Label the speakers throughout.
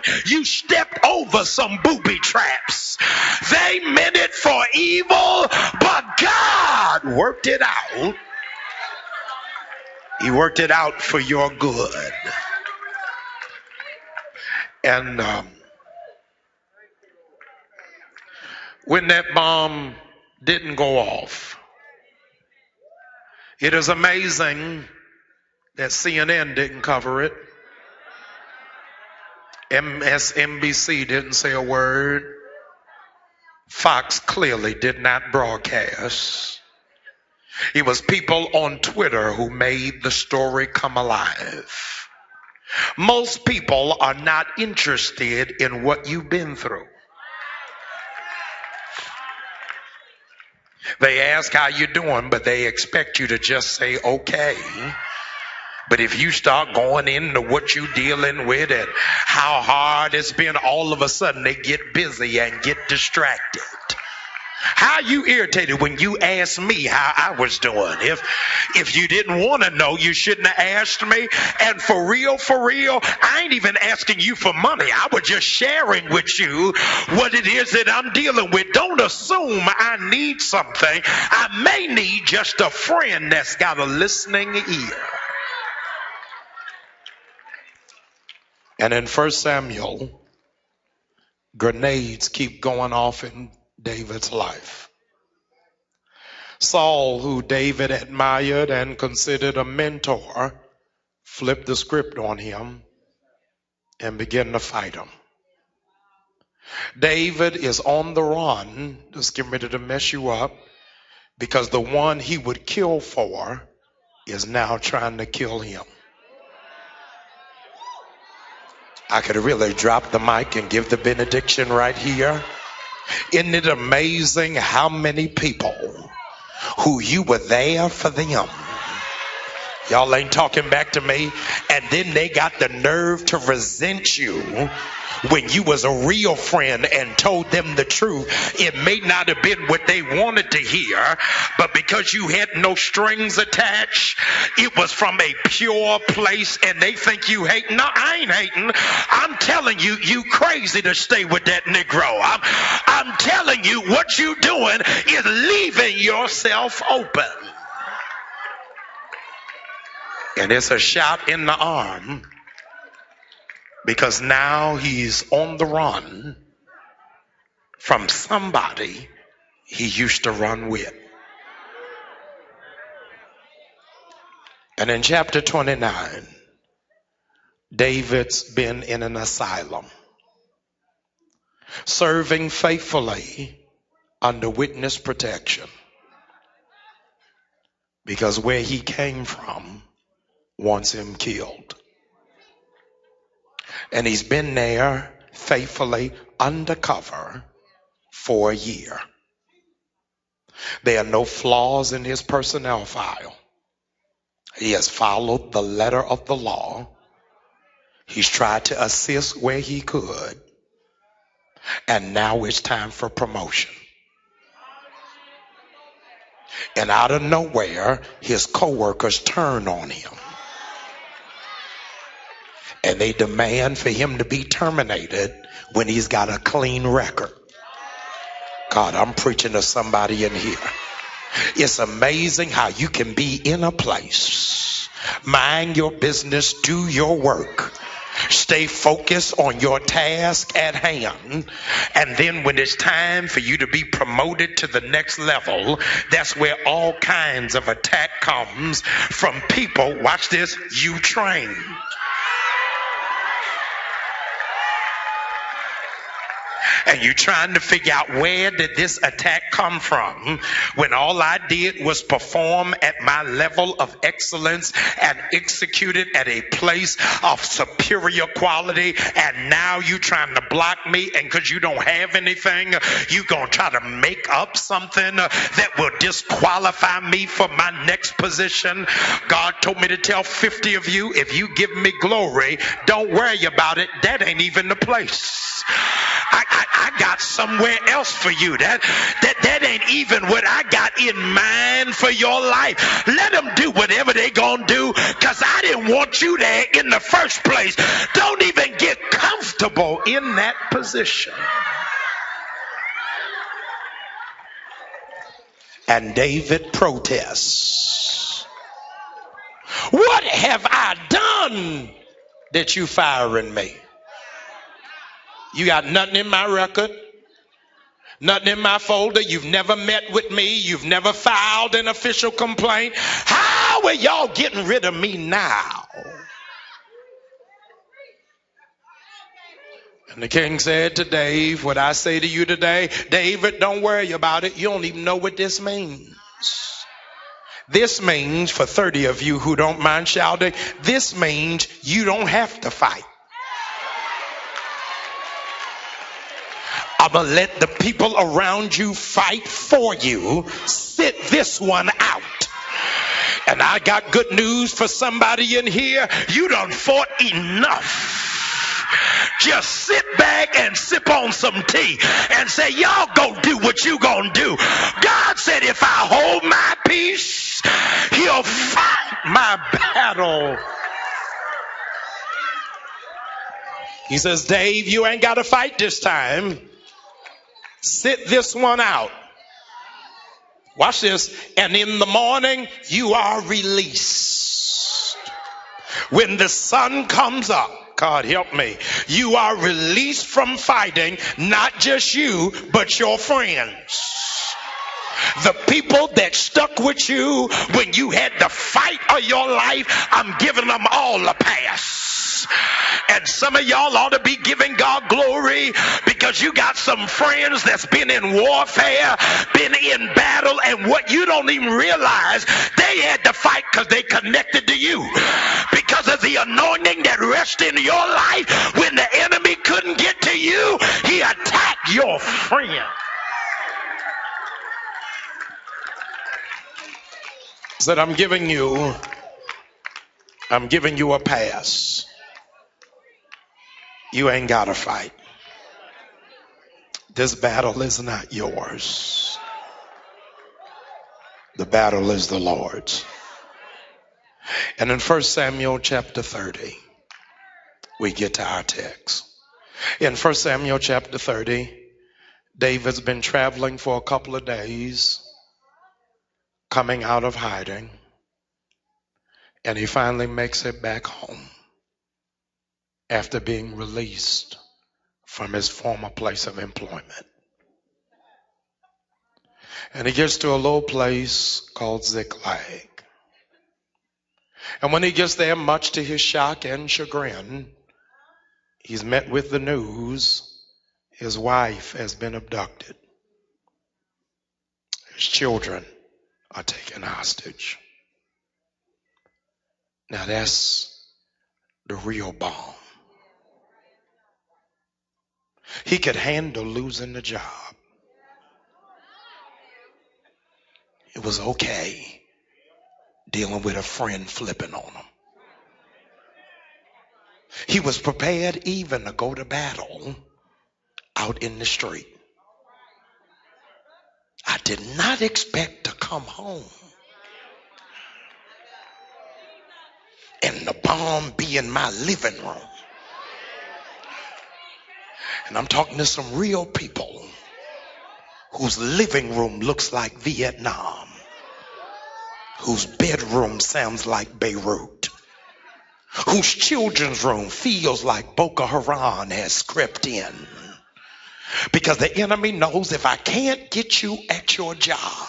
Speaker 1: what? You stepped over some booby traps. They meant it for evil, but God worked it out. He worked it out for your good. And when that bomb didn't go off, it is amazing that CNN didn't cover it. MSNBC didn't say a word. Fox clearly did not broadcast. It was people on Twitter who made the story come alive. Most people are not interested in what you've been through. They ask how you doing, but they expect you to just say okay. But if you start going into what you're dealing with and how hard it's been, all of a sudden they get busy and get distracted. How you irritated when you asked me how I was doing? If you didn't want to know, you shouldn't have asked me. And for real, I ain't even asking you for money. I was just sharing with you what it is that I'm dealing with. Don't assume I need something. I may need just a friend that's got a listening ear. And in 1 Samuel, grenades keep going off in David's life. Saul, who David admired and considered a mentor, flipped the script on him and began to fight him. David is on the run, just getting ready to mess you up, because the one he would kill for is now trying to kill him. I could really drop the mic and give the benediction right here. Isn't it amazing how many people who you were there for them, y'all ain't talking back to me, and then they got the nerve to resent you when you was a real friend and told them the truth. It may not have been what they wanted to hear, but because you had no strings attached, it was from a pure place, and they think you hating. No, I ain't hating. I'm telling you, you crazy to stay with that Negro. I'm telling you, what you doing is leaving yourself open. And it's a shot in the arm, because now he's on the run from somebody he used to run with. And in chapter 29, David's been in an asylum, serving faithfully under witness protection, because where he came from wants him killed. And he's been there faithfully undercover for a year. There are no flaws in his personnel file. He has followed the letter of the law. He's tried to assist where he could. And now it's time for promotion. And out of nowhere, his co-workers turn on him. And they demand for him to be terminated when he's got a clean record. God, I'm preaching to somebody in here. It's amazing how you can be in a place, mind your business, do your work, stay focused on your task at hand, and then when it's time for you to be promoted to the next level, that's where all kinds of attack comes from people, watch this, you train. And you're trying to figure out, where did this attack come from, when all I did was perform at my level of excellence and execute it at a place of superior quality, and now you're trying to block me, and because you don't have anything, you're going to try to make up something that will disqualify me for my next position. God told me to tell 50 of you, if you give me glory, don't worry about it. That ain't even the place. I got somewhere else for you. That ain't even what I got in mind for your life. Let them do whatever they gonna do, because I didn't want you there in the first place. Don't even get comfortable comfortable in that position. And David protests. What have I done that you firing me? You got nothing in my record, nothing in my folder. You've never met with me. You've never filed an official complaint. How are y'all getting rid of me now? And the king said to Dave, what I say to you today, David, don't worry about it. You don't even know what this means. This means, for 30 of you who don't mind shouting, this means you don't have to fight. I'm going to let the people around you fight for you. Sit this one out. And I got good news for somebody in here. You done fought enough. Just sit back and sip on some tea and say, y'all go do what you gonna do. God said if I hold my peace, he'll fight my battle. He says, Dave, you ain't got to fight this time. Sit this one out. Watch this. And in the morning, you are released. When the sun comes up, God help me, you are released from fighting, not just you, but your friends. The people that stuck with you when you had the fight of your life, I'm giving them all a pass. And some of y'all ought to be giving God glory because you got some friends that's been in warfare, been in battle, and what you don't even realize, they had to fight because they connected to you. Because of the anointing that rests in your life, when the enemy couldn't get to you, he attacked your friend. Said, I'm giving you a pass. You ain't got to fight. This battle is not yours. The battle is the Lord's. And in 1 Samuel chapter 30, we get to our text. In 1 Samuel chapter 30, David's been traveling for a couple of days, coming out of hiding, and he finally makes it back home after being released from his former place of employment. And he gets to a little place called Ziklag. And when he gets there, much to his shock and chagrin, he's met with the news his wife has been abducted. His children are taken hostage. Now that's the real bomb. He could handle losing the job. It was okay dealing with a friend flipping on him. He was prepared even to go to battle out in the street. I did not expect to come home and the bomb be in my living room. And I'm talking to some real people whose living room looks like Vietnam, whose bedroom sounds like Beirut, whose children's room feels like Boko Haram has crept in. Because the enemy knows if I can't get you at your job,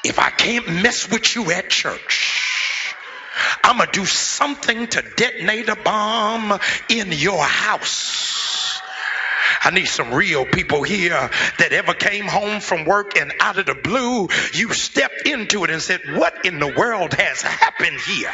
Speaker 1: if I can't mess with you at church, I'm going to do something to detonate a bomb in your house. I need some real people here that ever came home from work and out of the blue, you stepped into it and said, what in the world has happened here?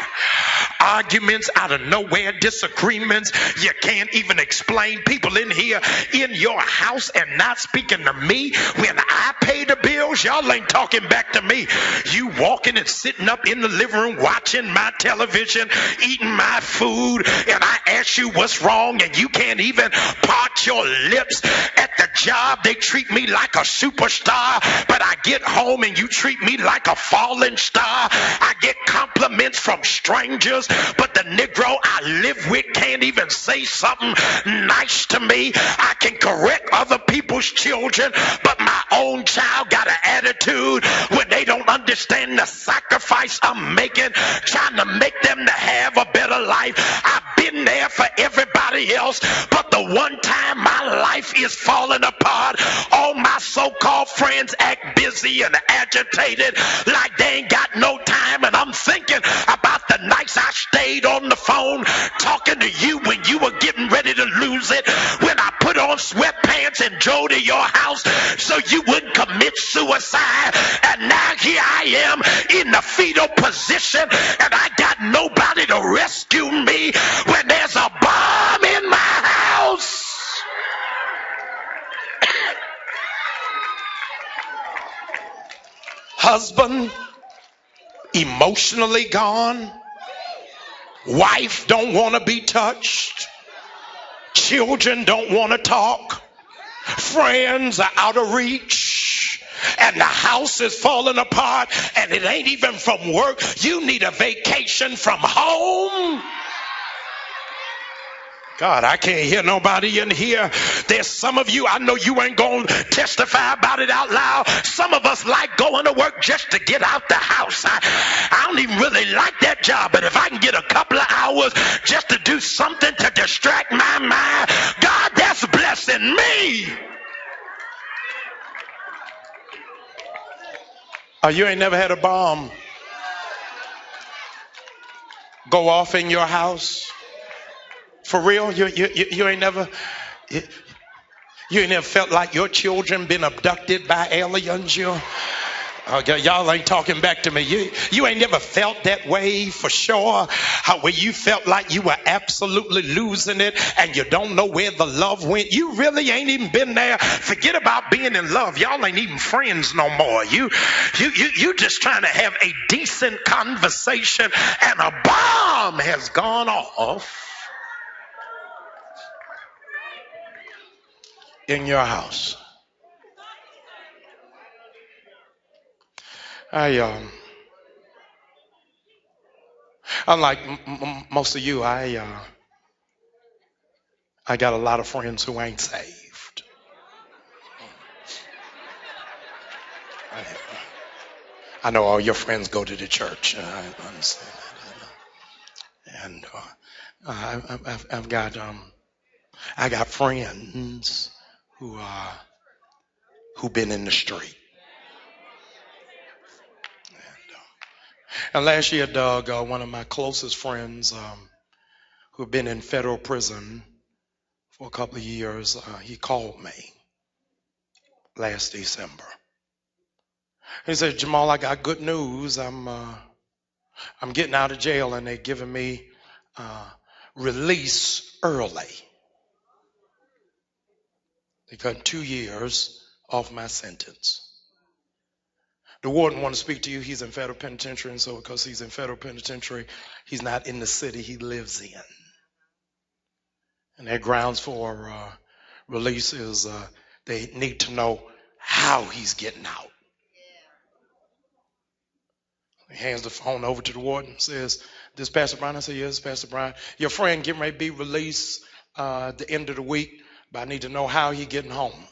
Speaker 1: Arguments out of nowhere, disagreements you can't even explain. People in here in your house and not speaking to me when I pay the bills. Y'all ain't talking back to me. You walking and sitting up in the living room watching my television, eating my food, and I ask you what's wrong and you can't even part watch your lips. At the job, they treat me like a superstar, but I get home and you treat me like a fallen star. I get compliments from strangers, but the Negro I live with can't even say something nice to me. I can correct other people's children, but my own child got an attitude when they don't understand the sacrifice I'm making, trying to make them to have a better life. I've been there for everybody else, but the one time my life is falling apart, all my so-called friends act busy and agitated like they ain't got no time. And I'm thinking about the nights I stayed on the phone talking to you when you were getting ready to lose it, when I put on sweatpants and drove to your house so you wouldn't commit suicide. And now here I am in the fetal position, and I got nobody to rescue me when there's a bomb in my house. Husband emotionally gone. Wife don't want to be touched. Children don't want to talk. Friends are out of reach. And the house is falling apart, and it ain't even from work. You need a vacation from home. God, I can't hear nobody in here. There's some of you, I know you ain't going to testify about it out loud. Some of us like going to work just to get out the house. I don't even really like that job, but if I can get a couple of hours just to do something to distract my mind, God, that's blessing me. Oh, you ain't never had a bomb go off in your house? For real? You ain't never felt like your children been abducted by aliens? Y'all ain't talking back to me. You ain't never felt that way for sure. Where you felt like you were absolutely losing it and you don't know where the love went. You really ain't even been there. Forget about being in love. Y'all ain't even friends no more. You just trying to have a decent conversation, and a bomb has gone off in your house. Unlike most of you, I got a lot of friends who ain't saved. I know all your friends go to the church. I understand that. And I got friends who've been in the street. And last year, Doug, one of my closest friends who've been in federal prison for a couple of years, he called me last December. He said, Jamal, I got good news. I'm getting out of jail, and they're giving me release early. They cut 2 years off my sentence. The warden want to speak to you. He's in federal penitentiary, and so because he's in federal penitentiary, he's not in the city he lives in. And their grounds for release is they need to know how he's getting out. He hands the phone over to the warden, says, "This Pastor Brian?" I said, "Yes, Pastor Brian. Your friend getting ready to be released at the end of the week, but I need to know how he getting home."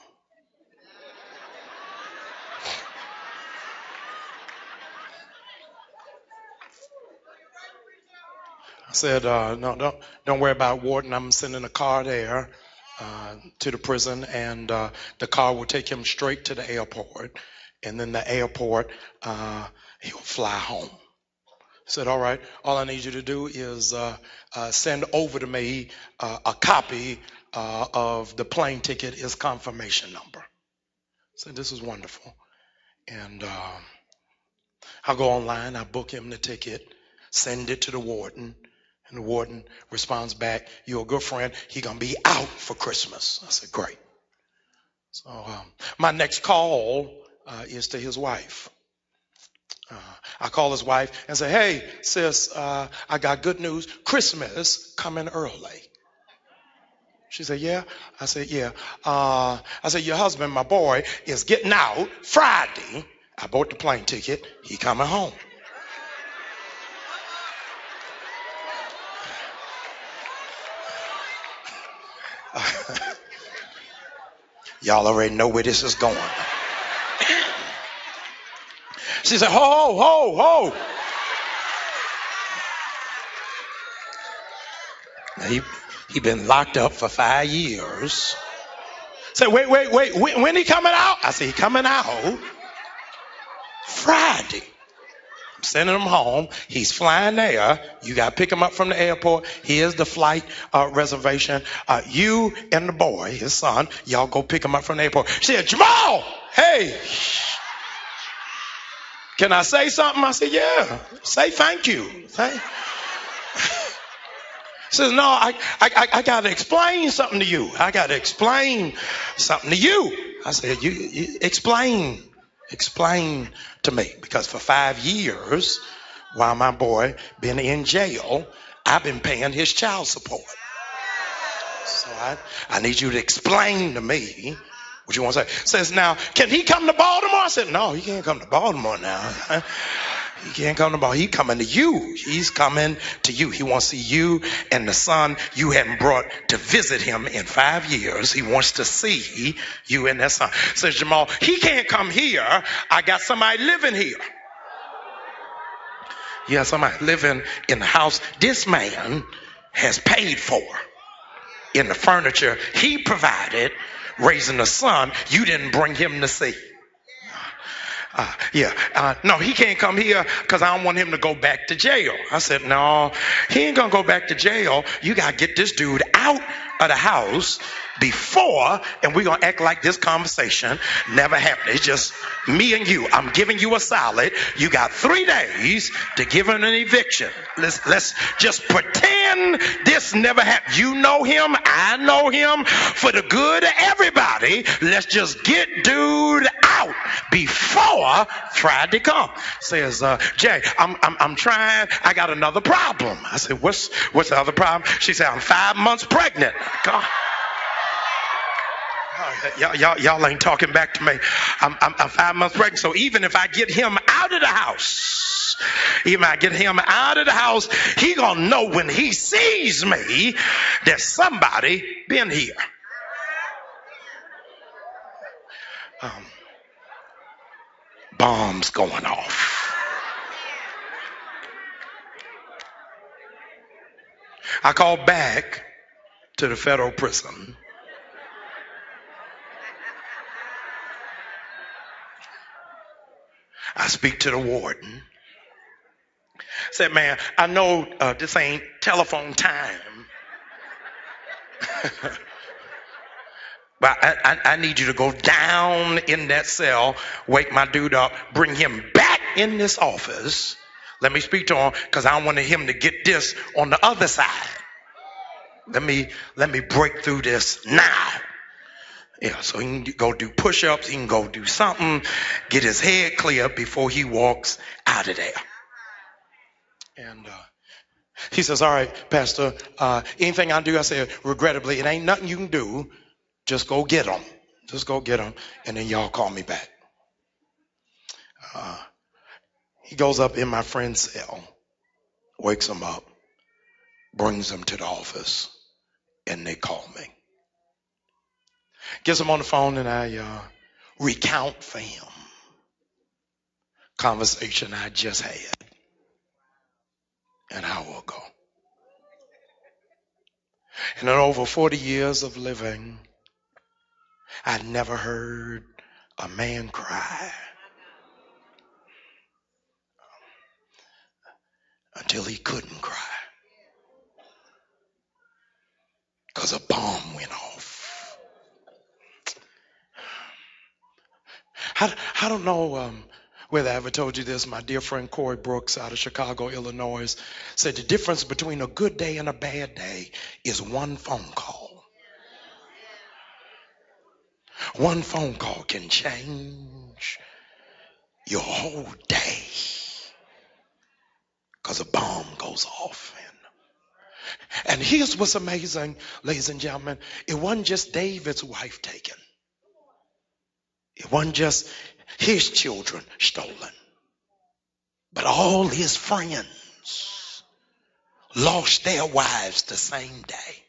Speaker 1: I said, "No, don't worry about warden. I'm sending a car there to the prison, and the car will take him straight to the airport, and then the airport he'll fly home." I said, "All right. All I need you to do is send over to me a copy of the plane ticket, his confirmation number." I said, "This is wonderful." And I'll go online, I book him the ticket, send it to the warden. And the warden responds back, "You're a good friend. He's going to be out for Christmas." I said, "Great." So my next call is to his wife. I call his wife and say, "Hey, sis, I got good news. Christmas coming early." She said, yeah. I said, yeah. I said, your husband, my boy, is getting out Friday. I bought the plane ticket. He coming home. Y'all already know where this is going. She said, ho, ho, ho. He been locked up for 5 years. Say, wait. When he coming out? I said, he coming out Friday. I'm sending him home. He's flying there. You got to pick him up from the airport. Here's the flight reservation. You and the boy, his son, y'all go pick him up from the airport. She said, Jamal, hey, can I say something? I said, yeah. Say thank you. She says, no, I got to explain something to you. I got to explain something to you. I said, you explain to me. Because for 5 years, while my boy been in jail, I've been paying his child support. So I need you to explain to me what you want to say. Says, now, can he come to Baltimore? I said, no, he can't come to Baltimore now. He can't come to Baltimore. He's coming to you. He's coming to you. He wants to see you and the son you hadn't brought to visit him in 5 years. He wants to see you and that son. Says Jamal, he can't come here. I got somebody living here. You got somebody living in the house this man has paid for. In the furniture he provided, raising a son you didn't bring him to see. No, he can't come here because I don't want him to go back to jail. I said, no, he ain't gonna go back to jail. You gotta get this dude out of the house before, and we're gonna act like this conversation never happened. It's just me and you. I'm giving you a solid. You got 3 days to give him an eviction. Let's just pretend this never happened. You know him, I know him. For the good of everybody, let's just get dude out before Friday come. Says Jay, I'm trying. I got another problem. I said, what's the other problem? She said, I'm 5 months pregnant. God. Y'all ain't talking back to me. I'm 5 months pregnant. So even if I get him out of the house, he gonna know when he sees me that somebody been here. Bombs going off. I called back to the federal prison. I speak to the warden. Said, man, I know this ain't telephone time, but I need you to go down in that cell, wake my dude up, bring him back in this office. Let me speak to him because I wanted him to get this on the other side. Let me break through this now. Yeah, so he can go do push-ups, he can go do something, get his head clear before he walks out of there. And he says, all right, Pastor, anything I do? I said, regrettably, it ain't nothing you can do. Just go get him. Just go get him, and then y'all call me back. He goes up in my friend's cell, wakes him up, brings him to the office, and they call me. Gets him on the phone, and I recount for him conversation I just had an hour ago. And in over 40 years of living, I never heard a man cry until he couldn't cry because a bomb went off. I don't know whether I ever told you this. My dear friend Corey Brooks out of Chicago, Illinois, said the difference between a good day and a bad day is one phone call. One phone call can change your whole day because a bomb goes off. And here's what's amazing, ladies and gentlemen. It wasn't just David's wife taken. It wasn't just his children stolen. But all his friends lost their wives the same day.